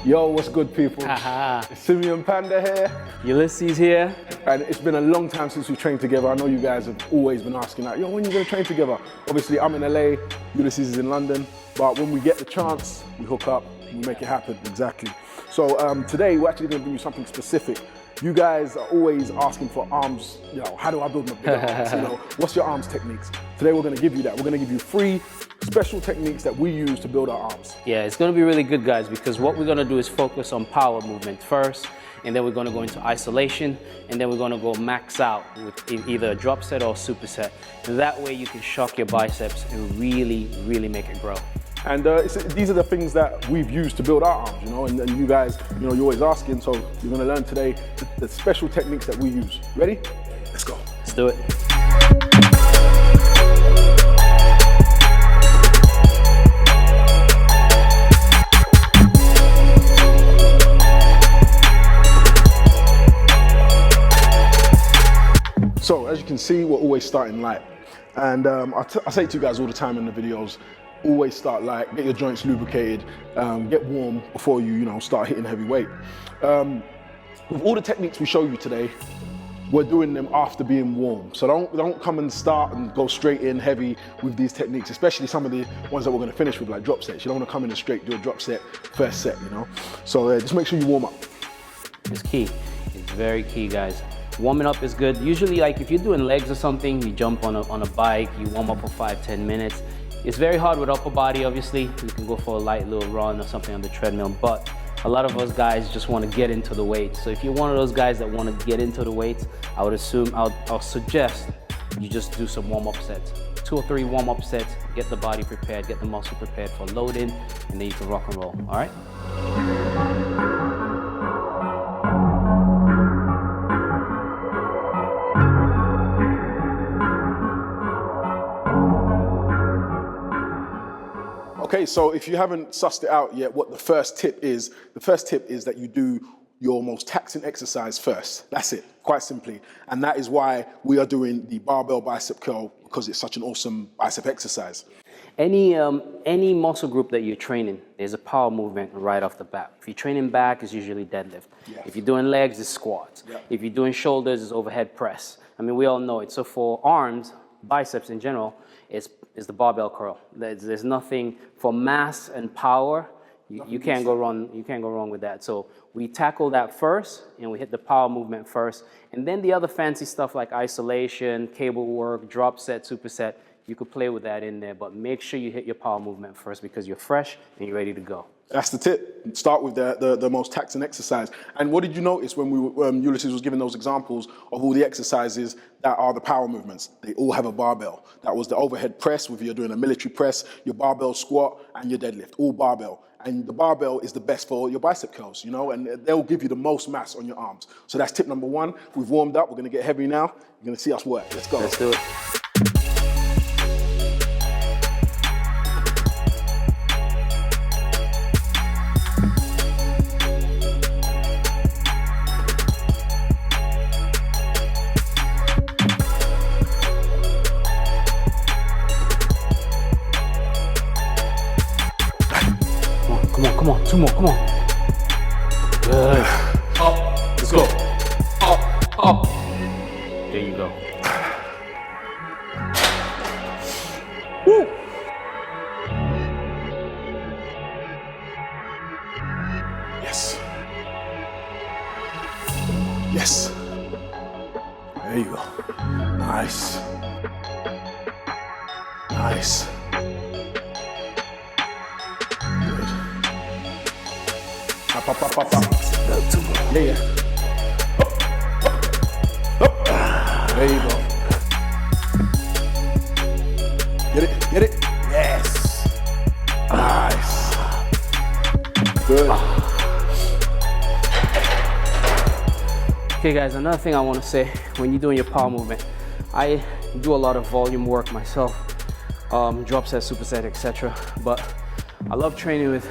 Yo, what's good, people? Haha. Simeon Panda here. Ulysses here. And it's been a long time since we trained together. I know you guys have always been asking, like, yo, when are you gonna train together? Obviously, I'm in LA, Ulisses is in London, but when we get the chance, we hook up, we make it happen, exactly. So today, we're actually gonna bring you something specific. You guys are always asking for arms, you know, how do I build my bigger arms? You know, what's your arms techniques? Today, we're gonna give you that. We're gonna give you 3 special techniques that we use to build our arms. Yeah, it's gonna be really good, guys, because what we're gonna do is focus on power movement first, and then we're gonna go into isolation, and then we're gonna go max out with either a drop set or a superset. And that way you can shock your biceps and really, really make it grow. And these are the things that we've used to build our arms, you know, and you guys, you know, you're always asking, so you're gonna learn today the special techniques that we use. Ready? Let's go. Let's do it. So as you can see, we're always starting light. And I say to you guys all the time in the videos, always start light, get your joints lubricated, get warm before you start hitting heavy weight. With all the techniques we show you today, we're doing them after being warm. So don't come and start and go straight in heavy with these techniques, especially some of the ones that we're gonna finish with, like drop sets. You don't wanna come in and straight do a drop set, first set, you know? So just make sure you warm up. It's key, it's very key, guys. Warming up is good. Usually, like if you're doing legs or something, you jump on a bike, you warm up for 5-10 minutes. It's very hard with upper body, obviously. You can go for a light little run or something on the treadmill, but a lot of us guys just want to get into the weights. So if you're one of those guys that want to get into the weights, I'll suggest you just do some warm-up sets. 2 or 3 warm-up sets, get the body prepared, get the muscle prepared for loading, and then you can rock and roll, all right? Okay, so if you haven't sussed it out yet, what the first tip is that you do your most taxing exercise first. That's it, quite simply. And that is why we are doing the barbell bicep curl, because it's such an awesome bicep exercise. Any muscle group that you're training, there's a power movement right off the bat. If you're training back, it's usually deadlift. Yeah. If you're doing legs, it's squats. Yeah. If you're doing shoulders, it's overhead press. I mean, we all know it. So for arms, biceps in general, is the barbell curl. There's nothing for mass and power. You can't go wrong. You can't go wrong with that. So we tackle that first, and we hit the power movement first, and then the other fancy stuff like isolation, cable work, drop set, superset. You could play with that in there, but make sure you hit your power movement first because you're fresh and you're ready to go. That's the tip. Start with the most taxing exercise. And what did you notice when Ulysses was giving those examples of all the exercises that are the power movements? They all have a barbell. That was the overhead press, whether you're doing a military press, your barbell squat, and your deadlift, all barbell. And the barbell is the best for your bicep curls, you know, and they'll give you the most mass on your arms. So that's tip number 1. We've warmed up, we're gonna get heavy now. You're gonna see us work. Let's go. Let's do it. Come on, 2 more, come on. Good. Up, let's go. Up. There you go. Woo. Yes. Yes. There you go. Nice. Nice. Up. Yeah. Up. There you go. Get it? Yes. Nice. Good. Okay guys, another thing I want to say, when you're doing your power movement, I do a lot of volume work myself, drop set, superset, etc. But I love training with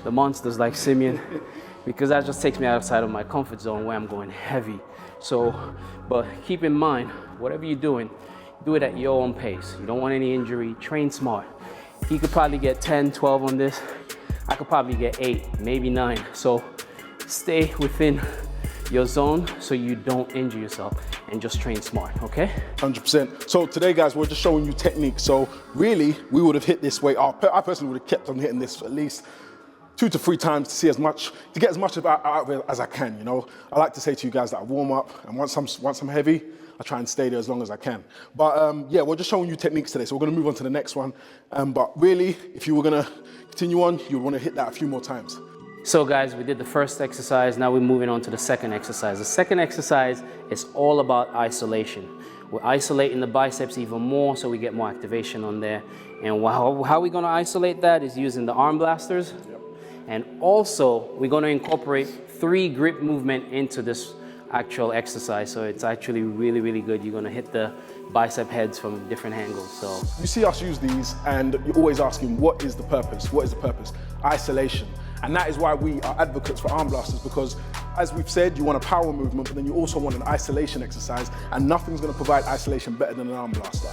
the monsters like Simeon, because that just takes me outside of my comfort zone where I'm going heavy. So, but keep in mind, whatever you're doing, do it at your own pace. You don't want any injury, train smart. He could probably get 10, 12 on this. I could probably get 8, maybe 9. So stay within your zone so you don't injure yourself, and just train smart, okay? 100%. So today, guys, we're just showing you technique. So really, we would have hit this weight. I personally would have kept on hitting this for at least 2 to 3 times to get as much out of it as I can, you know? I like to say to you guys that I warm up, and once I'm heavy, I try and stay there as long as I can. But yeah, we're just showing you techniques today, so we're gonna move on to the next one. But really, if you were gonna continue on, you wanna hit that a few more times. So guys, we did the first exercise, now we're moving on to the second exercise. The second exercise is all about isolation. We're isolating the biceps even more so we get more activation on there. And how we're gonna isolate that is using the arm blasters. Yep. And also, we're gonna incorporate 3 grip movement into this actual exercise. So it's actually really, really good. You're gonna hit the bicep heads from different angles. So you see us use these and you're always asking, what is the purpose? What is the purpose? Isolation. And that is why we are advocates for arm blasters, because as we've said, you want a power movement, but then you also want an isolation exercise, and nothing's gonna provide isolation better than an arm blaster.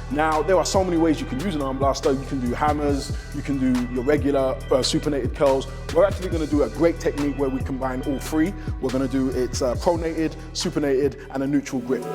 Now, there are so many ways you can use an arm blaster. You can do hammers, you can do your regular supinated curls. We're actually gonna do a great technique where we combine all 3. We're gonna do it's pronated, supinated, and a neutral grip.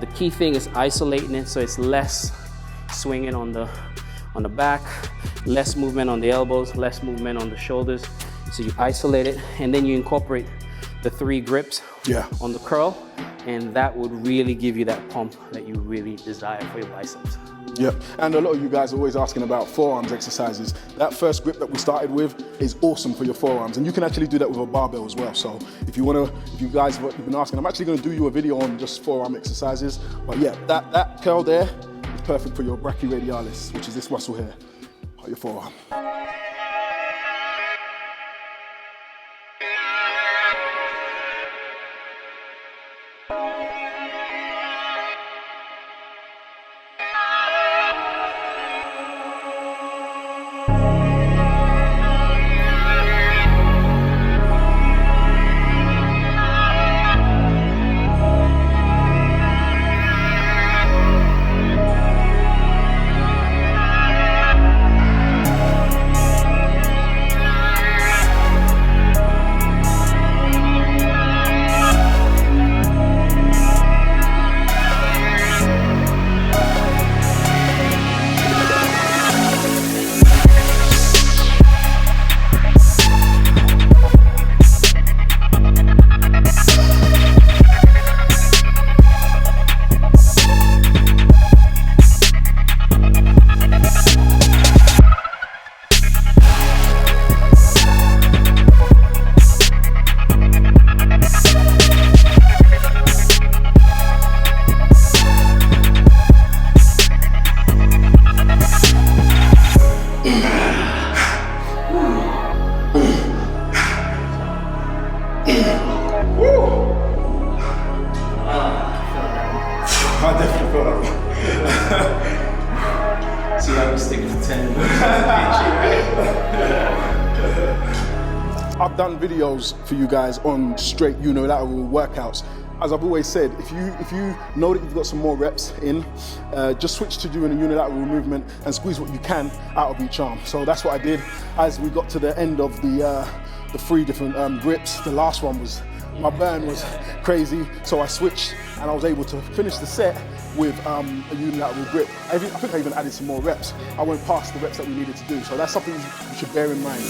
The key thing is isolating it so it's less swinging on the back, less movement on the elbows, less movement on the shoulders. So you isolate it, and then you incorporate the 3 grips on the curl, and that would really give you that pump that you really desire for your biceps. Yep, and a lot of you guys are always asking about forearms exercises. That first grip that we started with is awesome for your forearms, and you can actually do that with a barbell as well. So if you guys have been asking, I'm actually going to do you a video on just forearm exercises. But yeah, that curl there is perfect for your brachyradialis, which is this muscle here, your forearm. See how we stick for 10 minutes. I've done videos for you guys on straight unilateral workouts. As I've always said, if you know that you've got some more reps in, just switch to doing a unilateral movement and squeeze what you can out of each arm. So that's what I did. As we got to the end of the 3 different grips, the last one was, my burn was crazy, so I switched and I was able to finish the set with a unilateral grip. I think I even added some more reps. I went past the reps that we needed to do, so that's something you should bear in mind.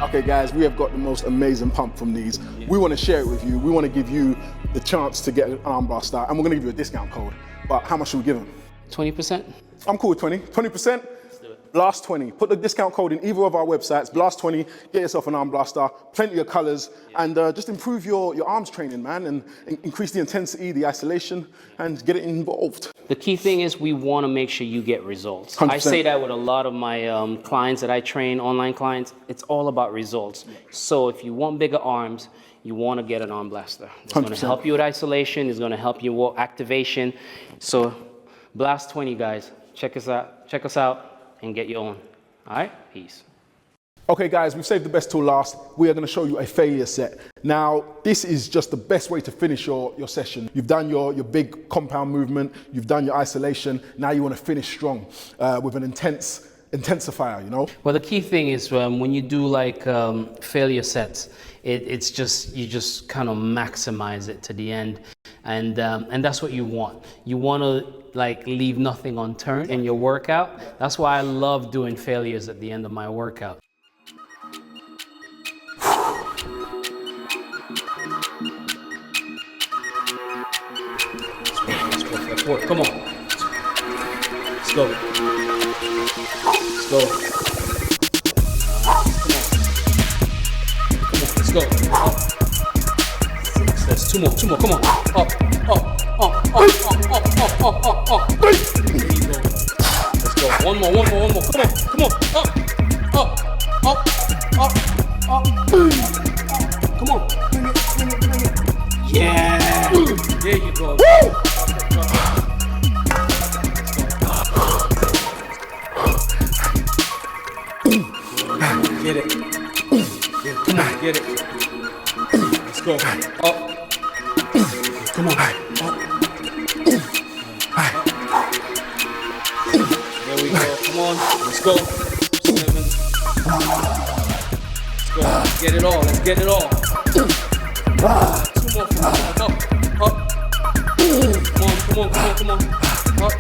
Okay guys, we have got the most amazing pump from these. We want to share it with you. We want to give you the chance to get an arm blaster, and we're going to give you a discount code. But how much should we give them? 20%? I'm cool with 20. 20%? Blast 20. Put the discount code in either of our websites, Blast 20, get yourself an arm blaster, plenty of colors, and just improve your arms training, man, and increase the intensity, the isolation, and get it involved. The key thing is we want to make sure you get results. 100%. I say that with a lot of my clients that I train, online clients, it's all about results. So if you want bigger arms, you want to get an arm blaster. It's going to help you with isolation, it's going to help you with activation. So Blast 20, guys, check us out and get your own. All right, peace. Okay guys, we've saved the best till last. We are going to show you a failure set. Now, this is just the best way to finish your session. You've done your big compound movement, you've done your isolation, now you want to finish strong with an intensifier, you know? Well, the key thing is when you do like failure sets, it's just, you just kind of maximize it to the end. And that's what you want. You want to like leave nothing unturned in your workout. That's why I love doing failures at the end of my workout. Let's work. Come on. Let's go. Let's go. Let's go. Up. 6. That's 2 more. Come on. Up. Let's go. One more. Come on. Up. Come on. Bring it. Yeah. There you go. Woo! Get it. Come on, get it. Let's go. Up. Come on. Up. There we go. Come on. Let's go. 7. Let's go. Get it all. Let's get it all. 2 more from up. Up. Come on. Up.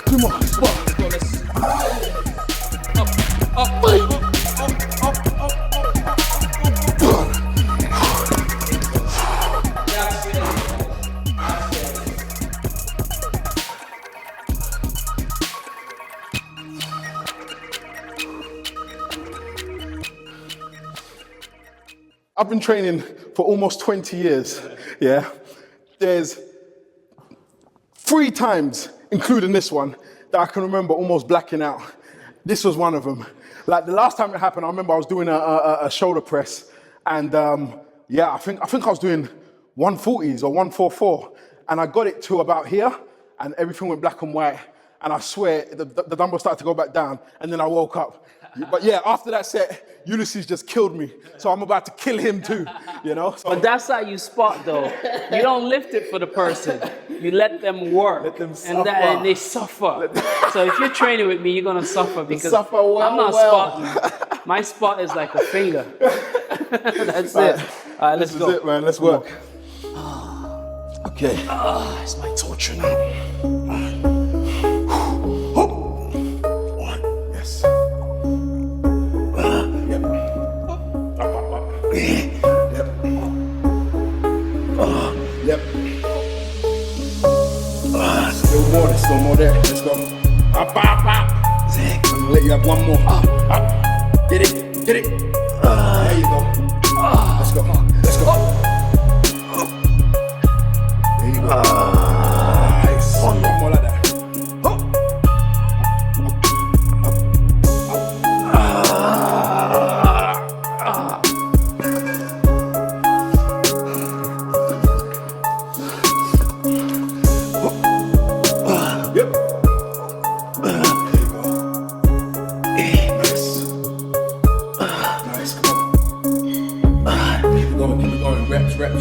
2 more. Let's go. Let's up. I've been training for almost 20 years, yeah? There's 3 times, including this one, that I can remember almost blacking out. This was one of them. Like the last time it happened, I remember I was doing a shoulder press, and yeah, I think I was doing 140s or 144, and I got it to about here, and everything went black and white, and I swear the dumbbell started to go back down, and then I woke up. But yeah, after that set, Ulisses just killed me, so I'm about to kill him too, you know? So, but that's how you spot though. You don't lift it for the person. You let them work. Let them suffer. And they suffer. So if you're training with me, you're gonna suffer because I'm not spotting. My spot is like a finger. That's it. All right, let's go. This is it, man. Let's work. Okay. It's my torture now. have one more. Get it. There you go. Let's go. Let's go. There you go. Nice. One more like that.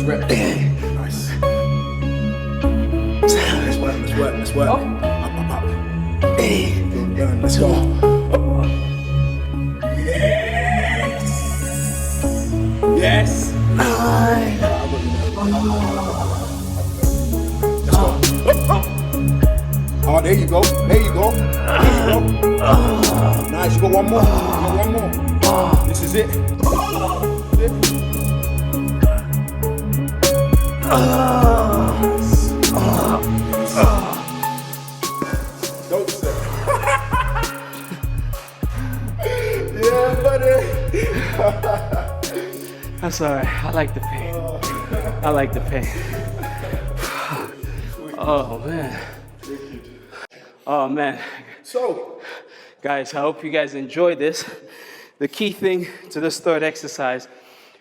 Reps. Nice. Let's work. Up. Let's go. Yes. Nice. Let's go. Oh, there you go. Nice. You got one more. This is it. Don't say. Yeah, buddy. That's all right. I like the pain. Oh man. So, guys, I hope you guys enjoyed this. The key thing to this third exercise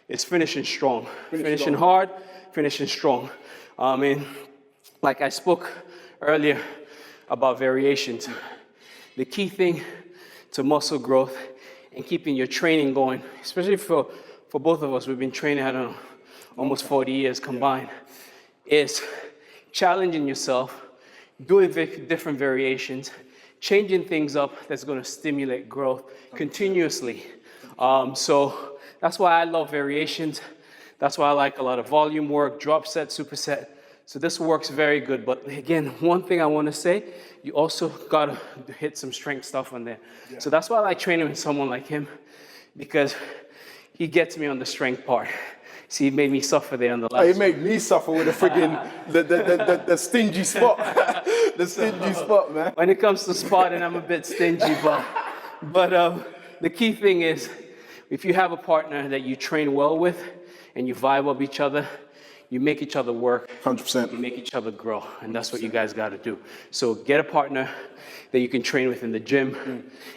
is finishing strong. Finishing hard, finishing strong. And like I spoke earlier about variations, the key thing to muscle growth and keeping your training going, especially for both of us, we've been training, I don't know, almost 40 years combined, is challenging yourself, doing different variations, changing things up that's going to stimulate growth continuously. So that's why I love variations. That's why I like a lot of volume work, drop set, superset. So this works very good. But again, one thing I want to say, you also got to hit some strength stuff on there. Yeah. So that's why I like training with someone like him, because he gets me on the strength part. See, he made me suffer there on the last. He made me suffer with the friggin' the stingy spot. The stingy spot, man. When it comes to spotting, I'm a bit stingy, but the key thing is, if you have a partner that you train well with and you vibe up each other, you make each other work. 100%. You make each other grow, and that's what you guys got to do. So get a partner that you can train with in the gym,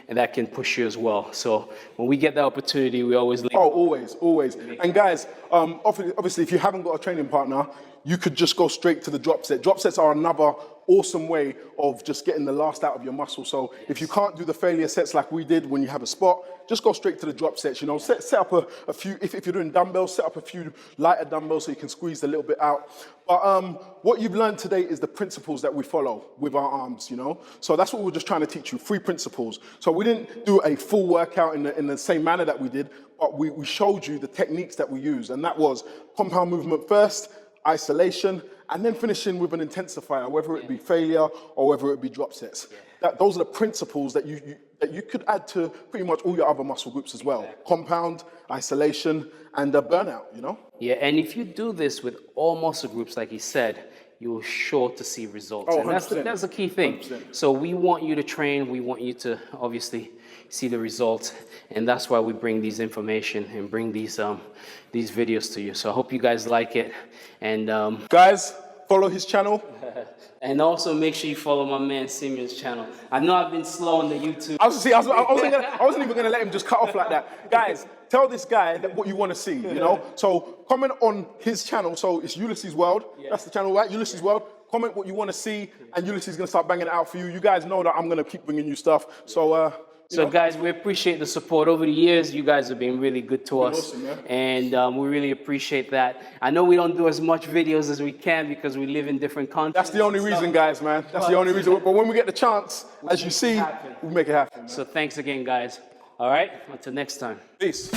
and that can push you as well. So when we get that opportunity, we always leave. Oh, always. And guys, obviously, if you haven't got a training partner, you could just go straight to the drop set. Drop sets are another awesome way of just getting the last out of your muscle. So if you can't do the failure sets like we did when you have a spot, just go straight to the drop sets. You know, set up a few, if you're doing dumbbells, set up a few lighter dumbbells so you can squeeze a little bit out. But what you've learned today is the principles that we follow with our arms, you know? So that's what we're just trying to teach you, 3 principles. So we didn't do a full workout in the same manner that we did, but we showed you the techniques that we use. And that was compound movement first, isolation, and then finishing with an intensifier, whether it be failure or whether it be drop sets. Those are the principles that you could add to pretty much all your other muscle groups as well. Compound, isolation, and burnout, you know? Yeah, and if you do this with all muscle groups, like he said, you're sure to see results. Oh, and that's the key thing. 100%. So we want you to train, we want you to obviously see the results, and that's why we bring these information and bring these videos to you. So I hope you guys like it, and guys, follow his channel. and also make sure you follow my man Simeon's channel. I know I've been slow on the YouTube. I wasn't even gonna let him just cut off like that. Guys, tell this guy what you want to see, you know? So comment on his channel. So it's Ulisses World. That's the channel, right? Ulisses World. Comment what you want to see, and Ulisses is gonna start banging it out for you. You guys know that I'm gonna keep bringing you stuff. So So guys, we appreciate the support over the years. You guys have been really good to us, awesome, man. And we really appreciate that. I know we don't do as much videos as we can because we live in different countries. that's the only reason, guys, man. That's the only reason. But when we get the chance, as you see, we make it happen. So thanks again, guys. All right, until next time. Peace.